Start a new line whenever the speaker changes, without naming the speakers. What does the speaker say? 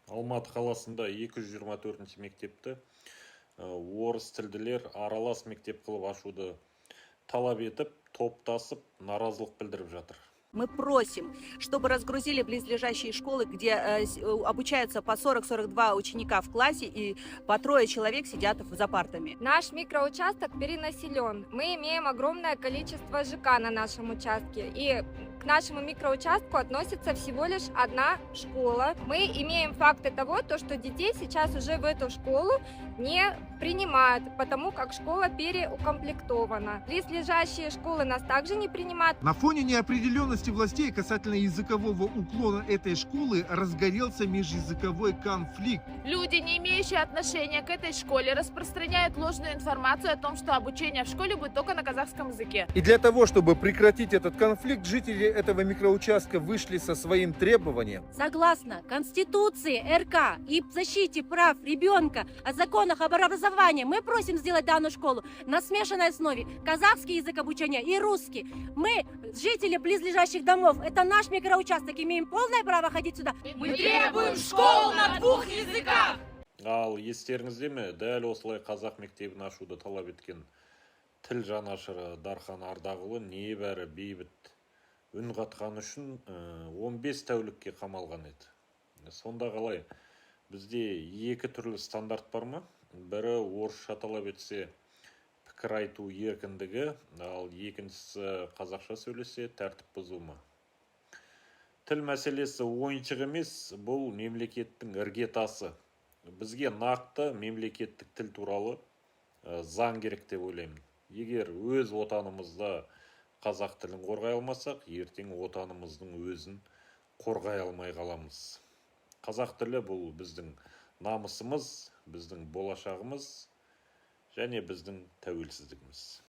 Алматы қаласында 224 мектепті орыс тілділер аралас мектеп қылып ашуды талап етіп, топтасып, наразылық білдіріп жатыр.
Мы просим, чтобы разгрузили близлежащие школы, где обучаются по 40-42 ученика в классе и по 3 человек сидят за партами.
Наш микроучасток перенаселен. Мы имеем огромное количество ЖК на нашем участке. И к нашему микроучастку относится всего лишь одна школа. Мы имеем факты того, что детей сейчас уже в эту школу не принимают, потому как школа переукомплектована. Близлежащие школы нас также не принимают.
На фоне неопределенности властей касательно языкового уклона этой школы разгорелся межязыковой конфликт.
Люди, не имеющие отношения к этой школе, распространяют ложную информацию о том, что обучение в школе будет только на казахском языке.
И для того, чтобы прекратить этот конфликт, жители этого микроучастка вышли со своим требованием.
Согласно Конституции РК и защите прав ребенка о законах об образовании, мы просим сделать данную школу на смешанной основе казахский язык обучения и русский. Мы, жители близлежащих домов, это наш микроучасток, имеем полное право ходить сюда.
Мы требуем школу на 2 языках!
Ал естеріңізде ме, дәл осылай қазақ мектебін ашуды талап еткен тіл жанашыры Дархан Ардағұлы небәрі бейбіт үн қатқаны үшін 15 тәулікке қамалған еді. Сонда қалай, бізде 2 түрлі стандарт бар ма? Бірі орысша талап етсе пікір айту еркіндігі, ал екіншісі қазақша сөйлесе тәртіп бұзу ма? Тіл мәселесі ойыншық емес, бұл мемлекеттің іргетасы. Бізге нақты мемлекеттік тіл туралы заң керек деп ойлаймын. Егер өз отанымызда қазақ тілін қорғай алмасақ, ертең отанымыздың өзін қорғай алмай қаламыз. Қазақ тілі бұл біздің намысымыз, біздің болашағымыз және біздің тәуелсіздігіміз.